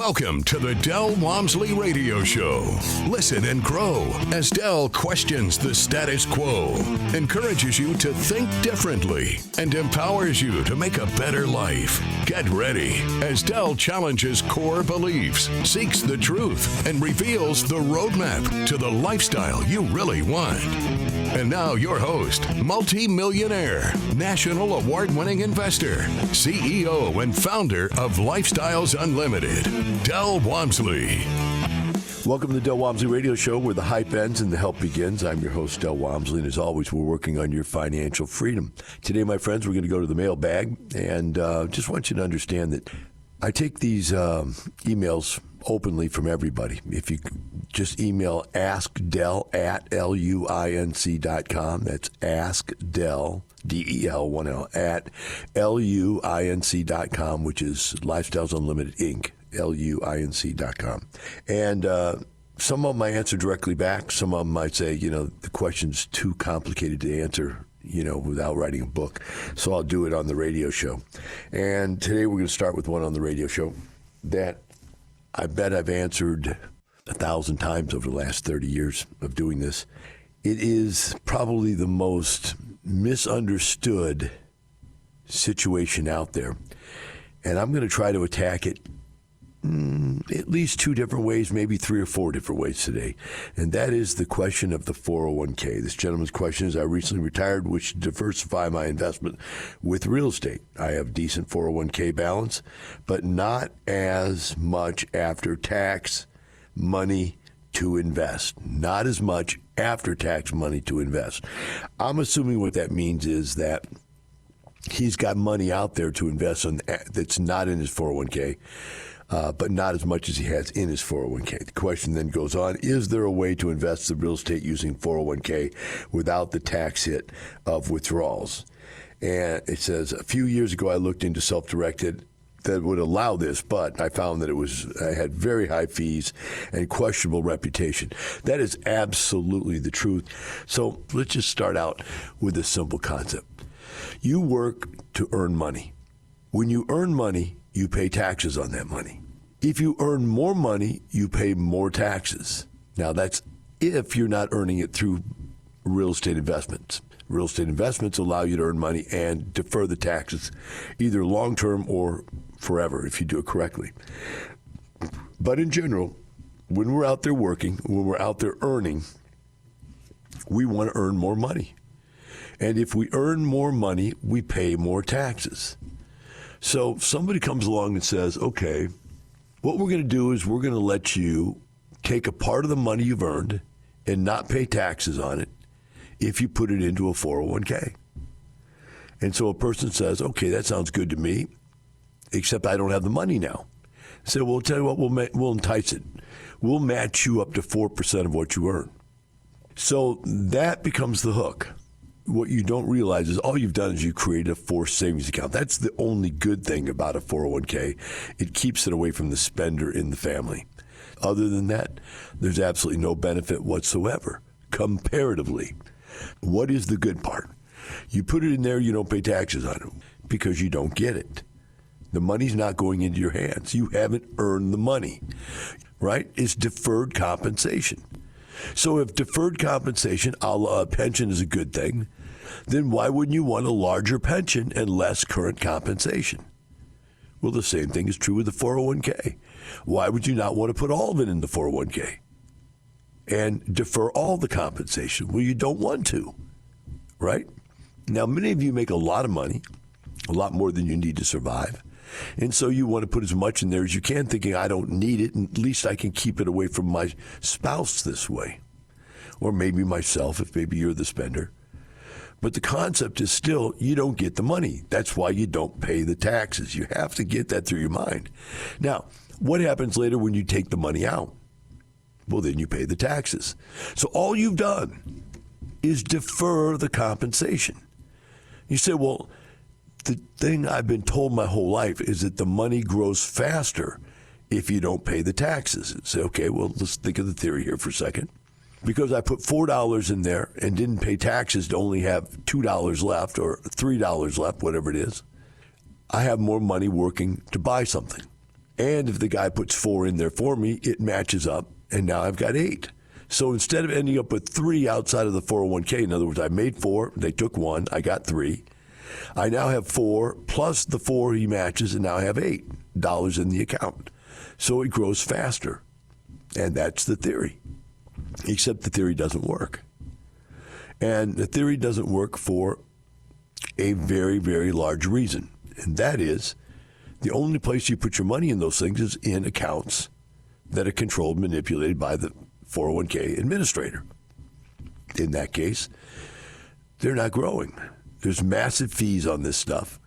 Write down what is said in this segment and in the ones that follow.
Welcome to the Del Walmsley Radio Show. Listen and grow as Del questions the status quo, encourages you to think differently, and empowers you to make a better life. Get ready as Del challenges core beliefs, seeks the truth, and reveals the roadmap to the lifestyle you really want. And now your host, multi-millionaire, national award-winning investor, CEO and founder of Lifestyles Unlimited, Del Walmsley. Welcome to the Del Walmsley Radio Show, where the hype ends and the help begins. I'm your host, Del Walmsley, and as always, we're working on your financial freedom. Today, my friends, we're going to go to the mailbag, and just want you to understand that I take these emails openly from everybody. If you just email askdel at luinc.com, that's askdel, DEL1L, at luinc.com, which is Lifestyles Unlimited Inc., luinc.com. And some of them I answer directly back. Some of them might say, the question's too complicated to answer, without writing a book. So I'll do it on the radio show. And today we're going to start with one on the radio show that I bet I've answered 1,000 times over the last 30 years of doing this. It is probably the most misunderstood situation out there. And I'm going to try to attack it at least two different ways, maybe three or four different ways today. And that is the question of the 401k. This gentleman's question is, I recently retired, wish to diversify my investment with real estate. I have decent 401k balance, but not as much after-tax money to invest. Not as much after-tax money to invest. I'm assuming what that means is that he's got money out there to invest on that's not in his 401k. But not as much as he has in his 401k. The question then goes on, is there a way to invest in real estate using 401k without the tax hit of withdrawals? And it says, a few years ago I looked into self-directed that would allow this, but I found that I had very high fees and questionable reputation. That is absolutely the truth. So let's just start out with a simple concept. You work to earn money. When you earn money, you pay taxes on that money. If you earn more money, you pay more taxes. Now, that's if you're not earning it through real estate investments. Real estate investments allow you to earn money and defer the taxes, either long-term or forever, if you do it correctly. But in general, when we're out there working, when we're out there earning, we want to earn more money. And if we earn more money, we pay more taxes. So somebody comes along and says, okay, what we're going to do is we're going to let you take a part of the money you've earned and not pay taxes on it if you put it into a 401k. And so a person says, okay, that sounds good to me, except I don't have the money now. So we'll tell you what, we'll entice it. We'll match you up to 4% of what you earn. So that becomes the hook. What you don't realize is all you've done is you created a forced savings account. That's the only good thing about a 401k. It keeps it away from the spender in the family. Other than that, there's absolutely no benefit whatsoever, comparatively. What is the good part? You put it in there, you don't pay taxes on it because you don't get it. The money's not going into your hands. You haven't earned the money, right? It's deferred compensation. So if deferred compensation, a la pension, is a good thing, then why wouldn't you want a larger pension and less current compensation? Well, the same thing is true with the 401k. Why would you not want to put all of it in the 401k and defer all the compensation? Well, you don't want to, right? Now, many of you make a lot of money, a lot more than you need to survive. And so you want to put as much in there as you can, thinking, I don't need it, and at least I can keep it away from my spouse this way. Or maybe myself, if maybe you're the spender. But the concept is still, you don't get the money. That's why you don't pay the taxes. You have to get that through your mind. Now, what happens later when you take the money out? Well, then you pay the taxes. So all you've done is defer the compensation. You say, well, the thing I've been told my whole life is that the money grows faster if you don't pay the taxes. And say, okay, well, let's think of the theory here for a second. Because I put $4 in there and didn't pay taxes to only have $2 left or $3 left, whatever it is, I have more money working to buy something. And if the guy puts 4 in there for me, it matches up, and now I've got 8. So instead of ending up with 3 outside of the 401k, in other words, I made 4, they took 1, I got 3. I now have 4 plus the 4 he matches, and now I have $8 in the account. So it grows faster. And that's the theory. Except the theory doesn't work. And the theory doesn't work for a very, very large reason. And that is the only place you put your money in those things is in accounts that are controlled, manipulated by the 401k administrator. In that case, they're not growing. There's massive fees on this stuff.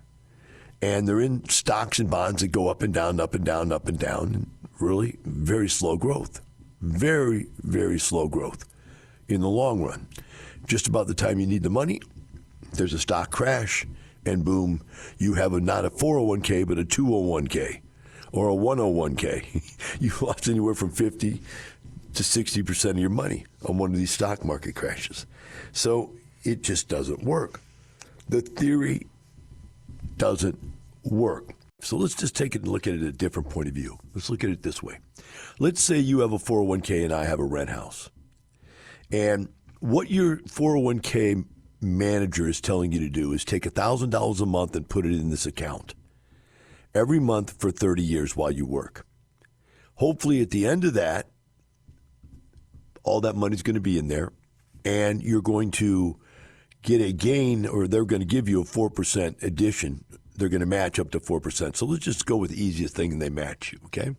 And they're in stocks and bonds that go up and down, up and down, up and down. Really very slow growth. Very, very slow growth in the long run. Just about the time you need the money, there's a stock crash, and boom, you have not a 401k, but a 201k or a 101k. You've lost anywhere from 50 to 60% of your money on one of these stock market crashes. So it just doesn't work. The theory doesn't work. So let's just take it and look at it at a different point of view. Let's look at it this way. Let's say you have a 401k and I have a rent house. And what your 401k manager is telling you to do is take $1,000 a month and put it in this account every month for 30 years while you work. Hopefully at the end of that, all that money's going to be in there, and you're going to get a gain, or they're going to give you a 4% addition. They're going to match up to 4%. So let's just go with the easiest thing, and they match you, okay?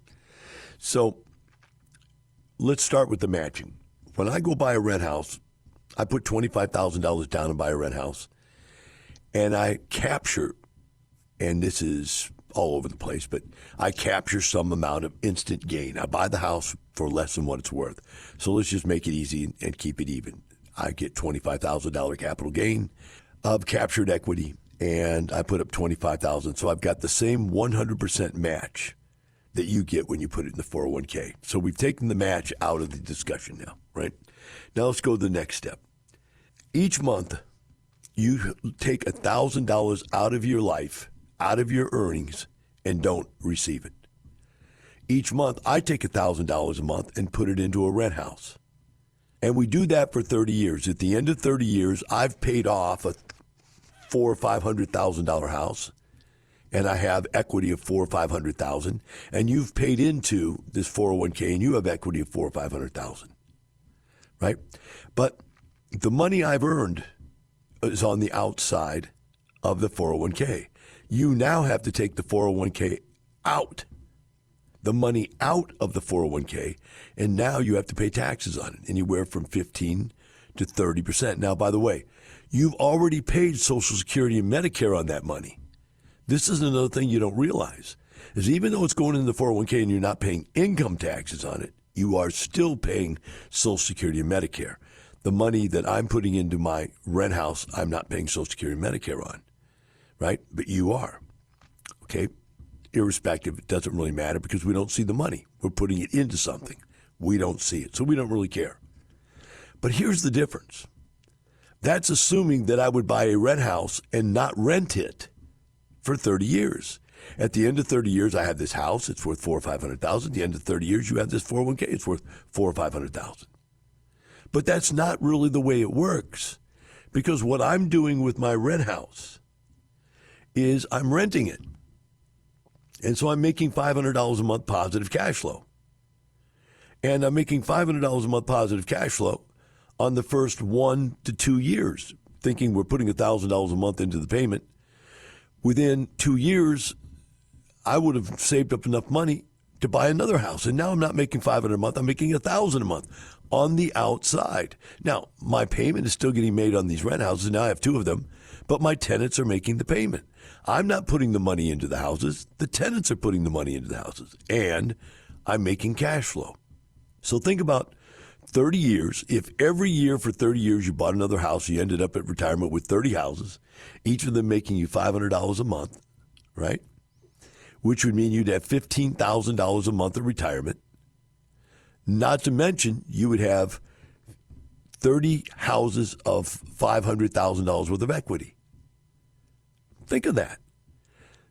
So let's start with the matching. When I go buy a rent house, I put $25,000 down and buy a rent house, and I capture, and this is all over the place, but I capture some amount of instant gain. I buy the house for less than what it's worth. So let's just make it easy and keep it even. I get $25,000 capital gain of captured equity, and I put up $25,000. So I've got the same 100% match that you get when you put it in the 401k. So we've taken the match out of the discussion now, right? Now let's go to the next step. Each month, you take $1,000 out of your life, out of your earnings, and don't receive it. Each month, I take $1,000 a month and put it into a rent house. And we do that for 30 years. At the end of 30 years, I've paid off a $400,000 or $500,000 house, and I have equity of $400,000 or $500,000, and you've paid into this 401k, and you have equity of $400,000 or $500,000, right? But the money I've earned is on the outside of the 401k. You now have to take the 401k out, the money out of the 401k, and now you have to pay taxes on it, anywhere from 15 to 30%. Now, by the way, you've already paid Social Security and Medicare on that money. This is another thing you don't realize, is even though it's going into the 401k and you're not paying income taxes on it, you are still paying Social Security and Medicare. The money that I'm putting into my rent house, I'm not paying Social Security and Medicare on, right? But you are, okay? Irrespective, it doesn't really matter because we don't see the money. We're putting it into something. We don't see it, so we don't really care. But here's the difference. That's assuming that I would buy a rent house and not rent it for 30 years. At the end of 30 years, I have this house. It's worth $400,000 or $500,000. At the end of 30 years, you have this 401k. It's worth $400,000 or $500,000. But that's not really the way it works, because what I'm doing with my rent house is I'm renting it. And so I'm making $500 a month positive cash flow. And I'm making $500 a month positive cash flow on the first 1 to 2 years, thinking we're putting $1,000 a month into the payment. Within 2 years, I would have saved up enough money to buy another house. And now I'm not making $500 a month. I'm making $1,000 a month on the outside. Now, my payment is still getting made on these rent houses. Now I have 2 of them, but my tenants are making the payment. I'm not putting the money into the houses. The tenants are putting the money into the houses, and I'm making cash flow. So think about 30 years. If every year for 30 years you bought another house, you ended up at retirement with 30 houses, each of them making you $500 a month, right? Which would mean you'd have $15,000 a month of retirement. Not to mention, you would have 30 houses of $500,000 worth of equity. Think of that.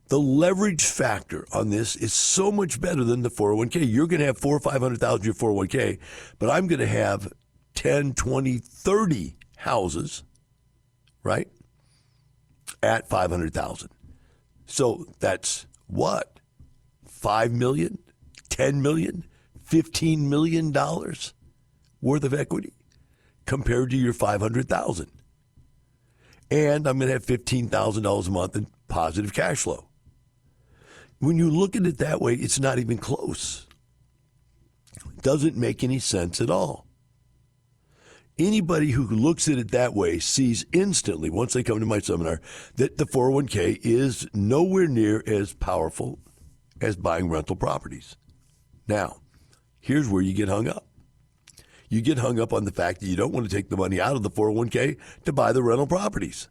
The leverage factor on this is so much better than the 401k. You're going to have $400,000 or $500,000 in your 401k, but I'm going to have 10, 20, 30 houses, right, at $500,000. So that's what? $5 million, $10 million, $15 million worth of equity compared to your $500,000. And I'm going to have $15,000 a month in positive cash flow. When you look at it that way, it's not even close. It doesn't make any sense at all. Anybody who looks at it that way sees instantly, once they come to my seminar, that the 401k is nowhere near as powerful as buying rental properties. Now, here's where you get hung up. You get hung up on the fact that you don't want to take the money out of the 401k to buy the rental properties.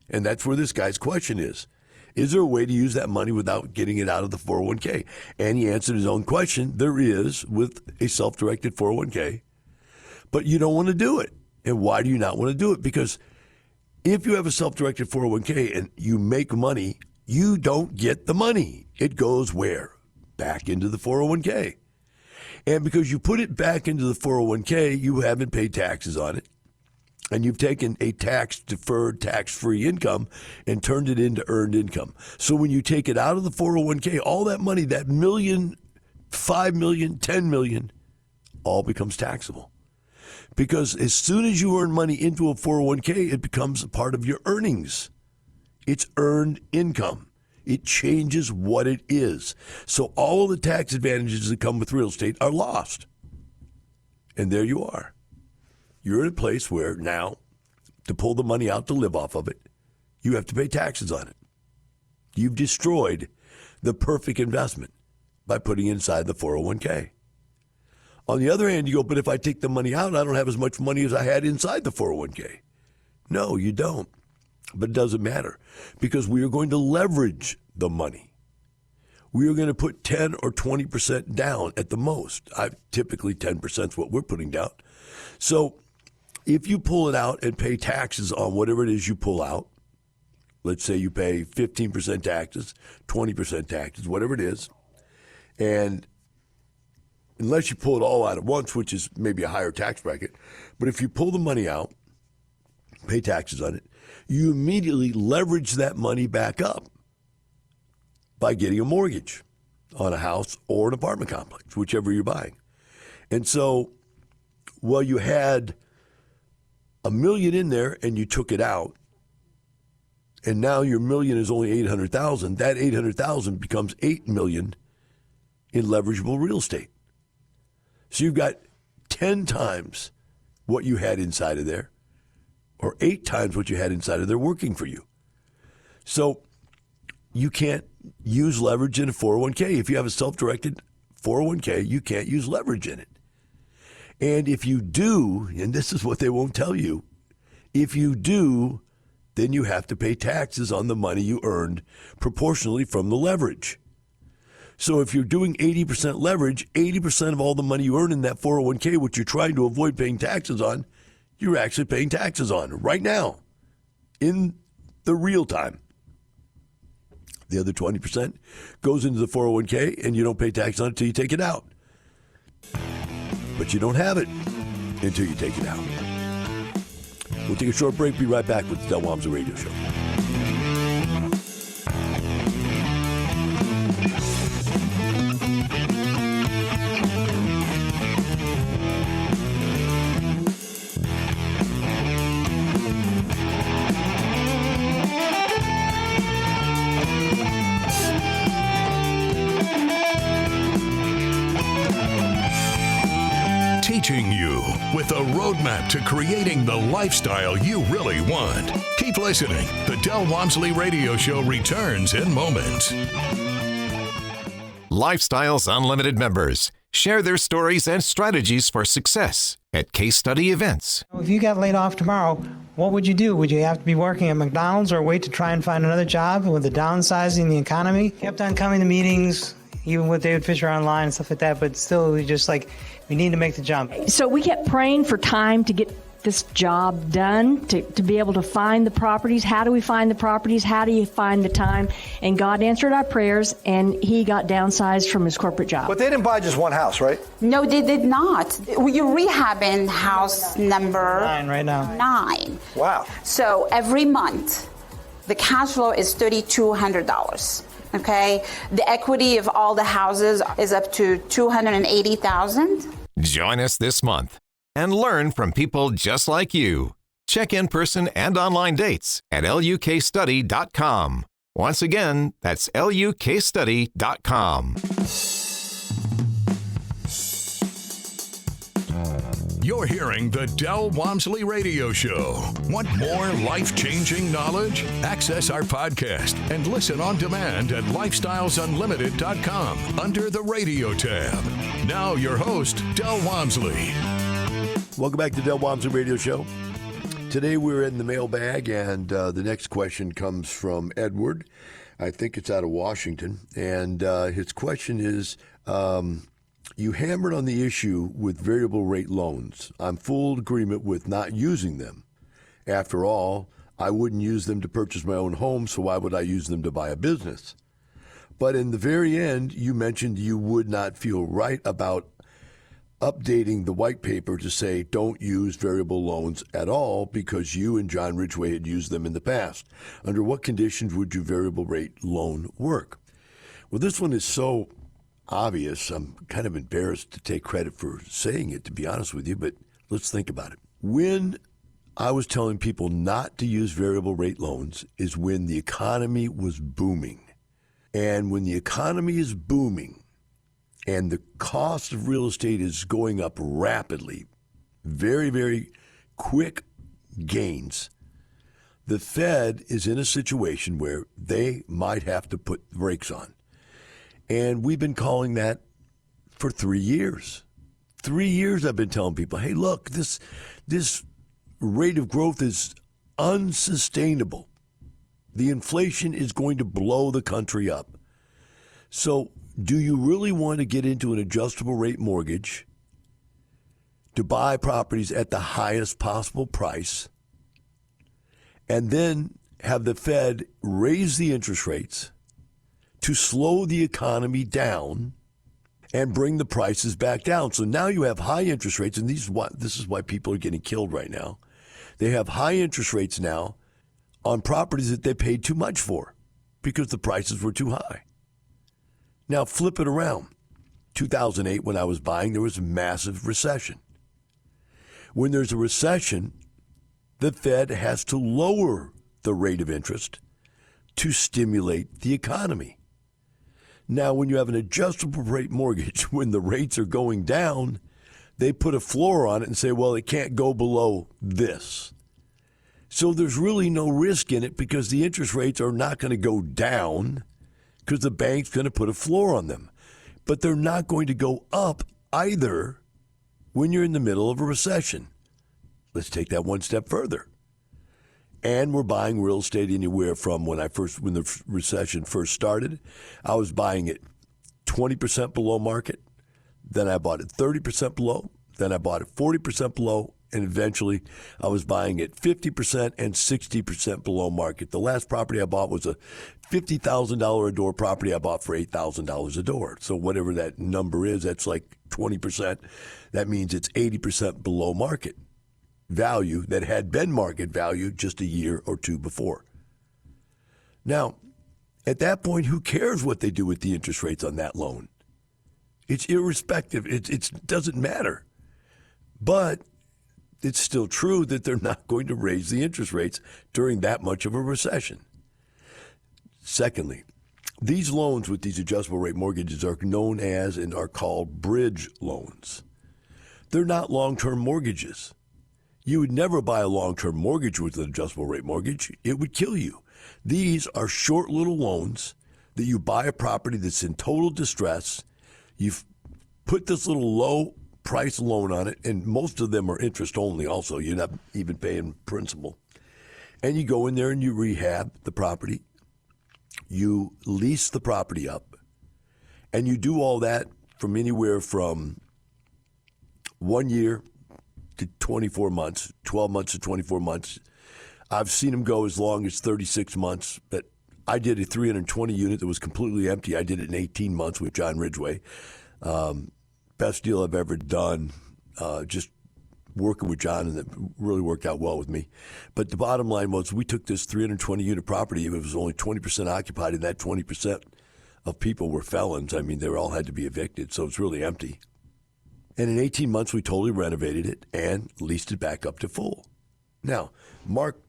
And that's where this guy's question is. Is there a way to use that money without getting it out of the 401k? And he answered his own question. There is with a self-directed 401k, but you don't want to do it. And why do you not want to do it? Because if you have a self-directed 401k and you make money, you don't get the money. It goes where? Back into the 401k. And because you put it back into the 401k, you haven't paid taxes on it. And you've taken a tax-deferred, tax-free income and turned it into earned income. So when you take it out of the 401k, all that money, that million, 5 million, 10 million, all becomes taxable. Because as soon as you earn money into a 401k, it becomes a part of your earnings. It's earned income. It changes what it is. So all of the tax advantages that come with real estate are lost. And there you are. You're in a place where now, to pull the money out to live off of it, you have to pay taxes on it. You've destroyed the perfect investment by putting it inside the 401k. On the other hand, you go, but if I take the money out, I don't have as much money as I had inside the 401k. No, you don't. But it doesn't matter because we are going to leverage the money. We are going to put 10 or 20% down at the most. Typically 10% is what we're putting down. So if you pull it out and pay taxes on whatever it is you pull out, let's say you pay 15% taxes, 20% taxes, whatever it is, and unless you pull it all out at once, which is maybe a higher tax bracket, but if you pull the money out, pay taxes on it, you immediately leverage that money back up by getting a mortgage on a house or an apartment complex, whichever you're buying. And so, well, you had $1 million in there and you took it out, and now your $1 million is only $800,000. That $800,000 becomes $8 million in leverageable real estate. So you've got 10 times what you had inside of there, or 8 times what you had inside of there working for you. So you can't use leverage in a 401k. If you have a self-directed 401k, you can't use leverage in it. And if you do, and this is what they won't tell you, if you do, then you have to pay taxes on the money you earned proportionally from the leverage. So if you're doing 80% leverage, 80% of all the money you earn in that 401k, which you're trying to avoid paying taxes on, you're actually paying taxes on right now in the real time. The other 20% goes into the 401k and you don't pay tax on it until you take it out. But you don't have it until you take it out. We'll take a short break. Be right back with the Del Walmsley Radio Show. Teaching you with a roadmap to creating the lifestyle you really want. Keep listening. The Del Walmsley Radio Show returns in moments. Lifestyles Unlimited members share their stories and strategies for success at case study events. If you got laid off tomorrow, what would you do? Would you have to be working at McDonald's or wait to try and find another job with the downsizing the economy? Kept on coming to meetings, even with David Fisher online and stuff like that, but still we just like, we need to make the jump. So we kept praying for time to get this job done to be able to find the properties. How do we find the properties? How do you find the time? And God answered our prayers, and he got downsized from his corporate job. But they didn't buy just one house, right? No, they did not. You're rehabbing house number 9 right now. 9. Wow. So every month, the cash flow is $3,200. Okay, the equity of all the houses is up to $280,000. Join us this month and learn from people just like you. Check in person and online dates at lukstudy.com. Once again, that's lukstudy.com. You're hearing the Del Walmsley Radio Show. Want more life-changing knowledge? Access our podcast and listen on demand at lifestylesunlimited.com under the radio tab. Now your host, Del Walmsley. Welcome back to Del Walmsley Radio Show. Today we're in the mailbag, and the next question comes from Edward. I think it's out of Washington. And his question is, you hammered on the issue with variable rate loans. I'm full agreement with not using them. After all, I wouldn't use them to purchase my own home, so why would I use them to buy a business? But in the very end, you mentioned you would not feel right about updating the white paper to say don't use variable loans at all because you and John Ridgway had used them in the past. Under what conditions would your variable rate loan work? Well, this one is so obvious, I'm kind of embarrassed to take credit for saying it, to be honest with you, but let's think about it. When I was telling people not to use variable rate loans is when the economy was booming. And when the economy is booming and the cost of real estate is going up rapidly, very, very quick gains, the Fed is in a situation where they might have to put the brakes on. And we've been calling that for 3 years. 3 years I've been telling people, hey, look, this rate of growth is unsustainable. The inflation is going to blow the country up. So do you really want to get into an adjustable rate mortgage to buy properties at the highest possible price and then have the Fed raise the interest rates to slow the economy down and bring the prices back down? So now you have high interest rates, and this is why people are getting killed right now. They have high interest rates now on properties that they paid too much for because the prices were too high. Now flip it around. 2008, when I was buying, there was a massive recession. When there's a recession, the Fed has to lower the rate of interest to stimulate the economy. Now, when you have an adjustable rate mortgage, when the rates are going down, they put a floor on it and say, well, it can't go below this. So there's really no risk in it because the interest rates are not going to go down because the bank's going to put a floor on them. But they're not going to go up either when you're in the middle of a recession. Let's take that one step further. And we're buying real estate anywhere from when the recession first started, I was buying it 20% below market. Then I bought it 30% below. Then I bought it 40% below. And eventually I was buying it 50% and 60% below market. The last property I bought was a $50,000 a door property I bought for $8,000 a door. So whatever that number is, that's like 20%. That means it's 80% below market value that had been market value just a year or two before. Now, at that point, who cares what they do with the interest rates on that loan? It's irrespective. It doesn't matter. But it's still true that they're not going to raise the interest rates during that much of a recession. Secondly, these loans with these adjustable rate mortgages are known as and are called bridge loans. They're not long-term mortgages. You would never buy a long-term mortgage with an adjustable rate mortgage. It would kill you. These are short little loans that you buy a property that's in total distress. You've put this little low price loan on it, and most of them are interest only also. You're not even paying principal. And you go in there and you rehab the property. You lease the property up. And you do all that from anywhere from 1 year to 24 months, 12 months to 24 months. I've seen them go as long as 36 months, but I did a 320 unit that was completely empty. I did it in 18 months with John Ridgway. Best deal I've ever done, just working with John, and it really worked out well with me. But the bottom line was we took this 320 unit property. It was only 20% occupied, and that 20% of people were felons. I mean, they all had to be evicted, so it's really empty. And in 18 months, we totally renovated it and leased it back up to full. Now, Mark,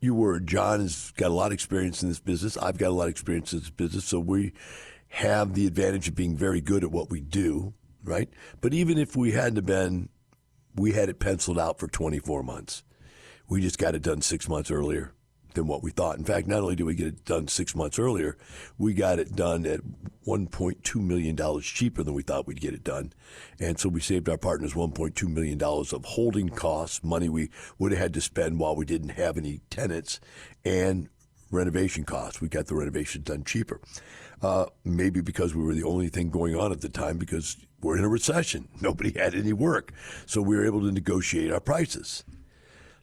John has got a lot of experience in this business. I've got a lot of experience in this business, so we have the advantage of being very good at what we do, right? But even if we hadn't have been, we had it penciled out for 24 months. We just got it done 6 months earlier than what we thought. In fact, not only did we get it done 6 months earlier, we got it done at $1.2 million cheaper than we thought we'd get it done. And so we saved our partners $1.2 million of holding costs, money we would have had to spend while we didn't have any tenants, and renovation costs. We got the renovation done cheaper. Maybe because we were the only thing going on at the time, because we're in a recession. Nobody had any work. So we were able to negotiate our prices.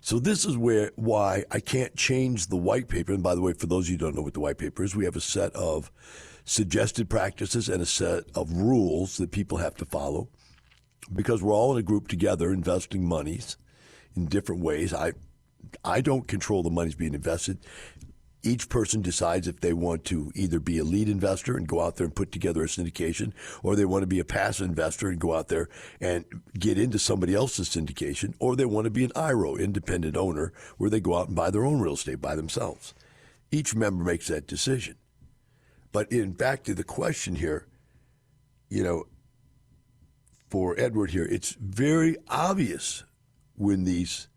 So this is why I can't change the white paper. And by the way, for those of you who don't know what the white paper is, we have a set of suggested practices and a set of rules that people have to follow, because we're all in a group together investing monies in different ways. I don't control the monies being invested. Each person decides if they want to either be a lead investor and go out there and put together a syndication, or they want to be a passive investor and go out there and get into somebody else's syndication, or they want to be an IRO, independent owner, where they go out and buy their own real estate by themselves. Each member makes that decision. But back to the question here, for Edward here, it's very obvious when these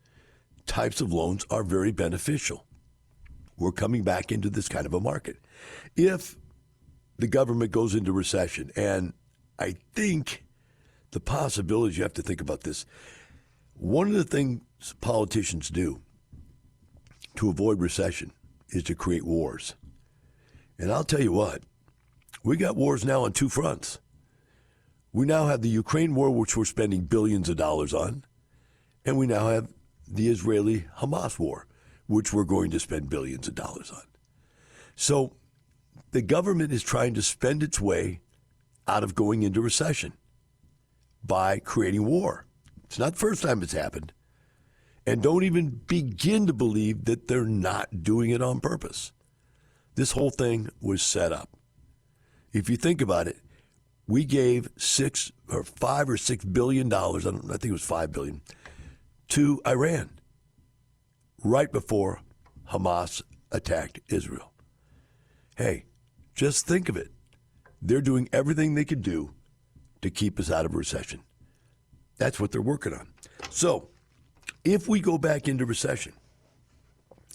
types of loans are very beneficial. We're coming back into this kind of a market. If the government goes into recession, and I think the possibilities, you have to think about this. One of the things politicians do to avoid recession is to create wars. And I'll tell you what, we got wars now on two fronts. We now have the Ukraine war, which we're spending billions of dollars on, and we now have the Israeli-Hamas war, which we're going to spend billions of dollars on. So the government is trying to spend its way out of going into recession by creating war. It's not the first time it's happened. And don't even begin to believe that they're not doing it on purpose. This whole thing was set up. If you think about it, we gave $5 or $6 billion, I think it was $5 billion, to Iran right before Hamas attacked Israel. Hey, just think of it. They're doing everything they could do to keep us out of recession. That's what they're working on. So if we go back into recession,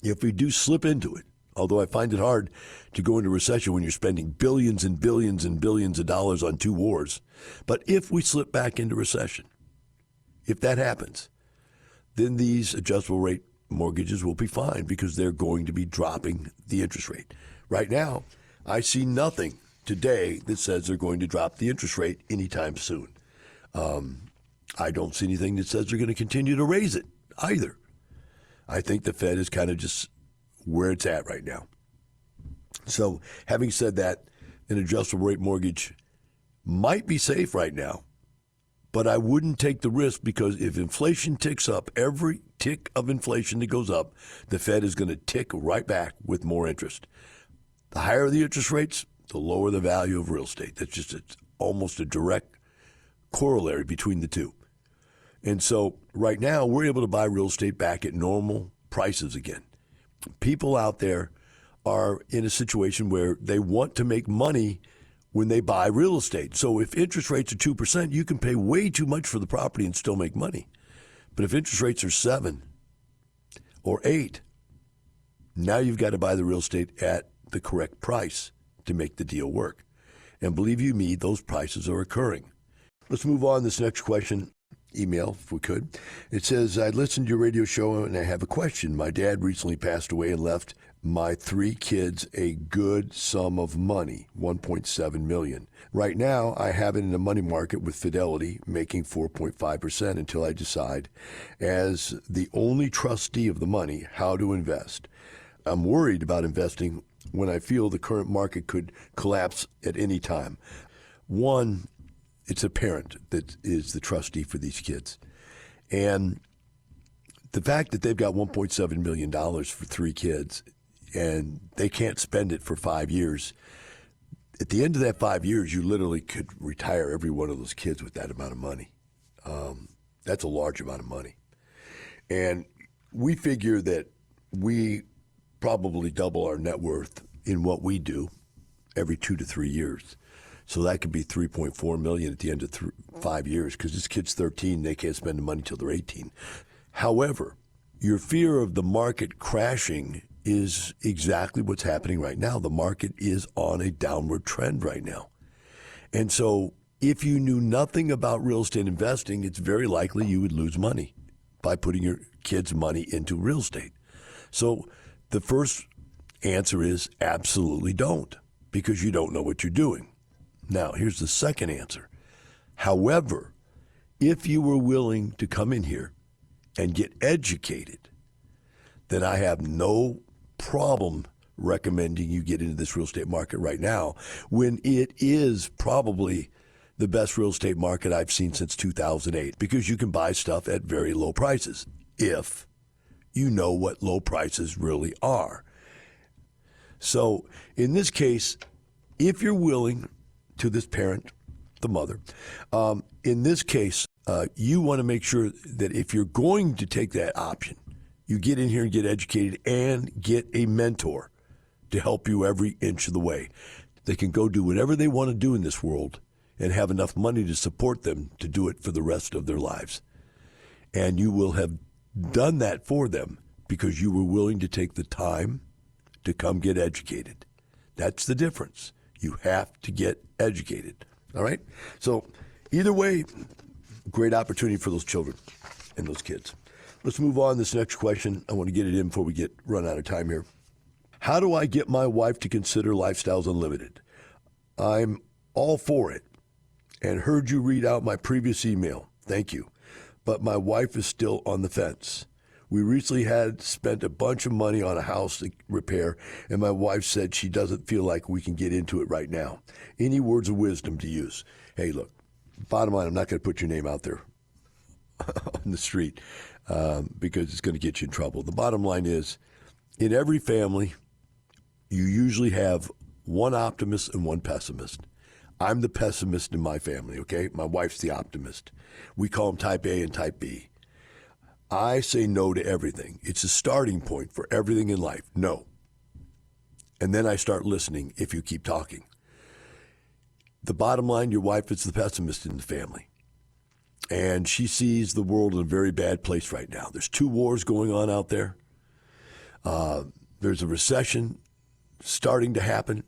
if we do slip into it, although I find it hard to go into recession when you're spending billions and billions and billions of dollars on two wars, but if we slip back into recession, if that happens, then these adjustable rate mortgages will be fine, because they're going to be dropping the interest rate. Right now, I see nothing today that says they're going to drop the interest rate anytime soon. I don't see anything that says they're going to continue to raise it either. I think the Fed is kind of just where it's at right now. So having said that, an adjustable rate mortgage might be safe right now, but I wouldn't take the risk, because if inflation ticks up, every tick of inflation that goes up, the Fed is going to tick right back with more interest. The higher the interest rates, the lower the value of real estate. It's almost a direct corollary between the two. And so right now, we're able to buy real estate back at normal prices again. People out there are in a situation where they want to make money when they buy real estate. So if interest rates are 2%, you can pay way too much for the property and still make money. But if interest rates are 7 or 8, now you've got to buy the real estate at the correct price to make the deal work. And believe you me, those prices are occurring. Let's move on. This next question, email, if we could. It says, I listened to your radio show and I have a question. My dad recently passed away and left my 3 kids a good sum of money, $1.7 million. Right now, I have it in a money market with Fidelity, making 4.5% until I decide, as the only trustee of the money, how to invest. I'm worried about investing when I feel the current market could collapse at any time. One, it's a parent that is the trustee for these kids. And the fact that they've got $1.7 million for 3 kids and they can't spend it for 5 years, at the end of that 5 years, you literally could retire every one of those kids with that amount of money. That's a large amount of money. And we figure that we probably double our net worth in what we do every 2 to 3 years. So that could be $3.4 million at the end of 5 years, because this kid's 13, they can't spend the money till they're 18. However, your fear of the market crashing is exactly what's happening right now. The market is on a downward trend right now. And so if you knew nothing about real estate investing, it's very likely you would lose money by putting your kids' money into real estate. So the first answer is absolutely don't, because you don't know what you're doing. Now, here's the second answer. However, if you were willing to come in here and get educated, then I have no problem recommending you get into this real estate market right now, when it is probably the best real estate market I've seen since 2008, because you can buy stuff at very low prices if you know what low prices really are. So in this case, if you're willing to this parent, the mother, in this case, you want to make sure that if you're going to take that option, you get in here and get educated and get a mentor to help you every inch of the way. They can go do whatever they want to do in this world and have enough money to support them to do it for the rest of their lives. And you will have done that for them because you were willing to take the time to come get educated. That's the difference. You have to get educated. All right? So either way, great opportunity for those children and those kids. Let's move on to this next question. I want to get it in before we run out of time here. How do I get my wife to consider Lifestyles Unlimited? I'm all for it and heard you read out my previous email. Thank you. But my wife is still on the fence. We recently had spent a bunch of money on a house repair, and my wife said she doesn't feel like we can get into it right now. Any words of wisdom to use? Hey, look, bottom line, I'm not going to put your name out there on the street because it's going to get you in trouble. The bottom line is, in every family, you usually have one optimist and one pessimist. I'm the pessimist in my family, okay? My wife's the optimist. We call them type A and type B. I say no to everything. It's a starting point for everything in life. No. And then I start listening if you keep talking. The bottom line, your wife is the pessimist in the family. And she sees the world in a very bad place right now. There's 2 wars going on out there. There's a recession starting to happen.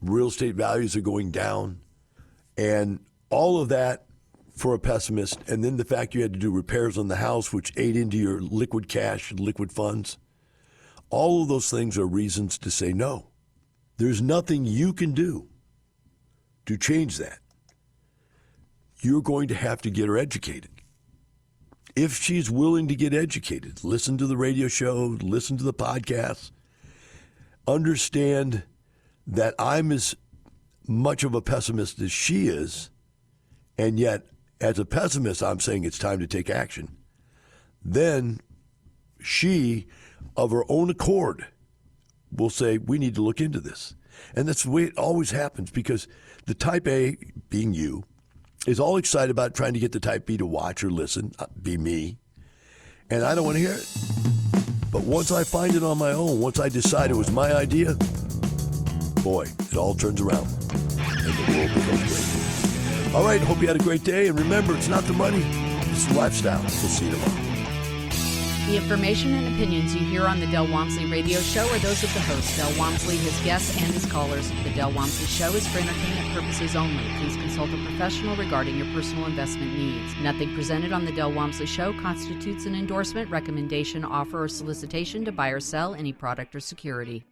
Real estate values are going down. And all of that for a pessimist, and then the fact you had to do repairs on the house, which ate into your liquid cash and liquid funds, all of those things are reasons to say no. There's nothing you can do to change that. You're going to have to get her educated. If she's willing to get educated, listen to the radio show, listen to the podcast, understand that I'm as much of a pessimist as she is, and yet as a pessimist, I'm saying it's time to take action. Then she, of her own accord, will say, we need to look into this. And that's the way it always happens, because the type A, being you, is all excited about trying to get the type B to watch or listen, be me. And I don't want to hear it. But once I find it on my own, once I decide it was my idea, boy, it all turns around and the world becomes great. All right, hope you had a great day. And remember, it's not the money, it's the lifestyle. We'll see you tomorrow. The information and opinions you hear on the Del Walmsley radio show are those of the host, Del Walmsley, his guests, and his callers. The Del Walmsley show is for entertainment purposes only. Please consult a professional regarding your personal investment needs. Nothing presented on the Del Walmsley show constitutes an endorsement, recommendation, offer, or solicitation to buy or sell any product or security.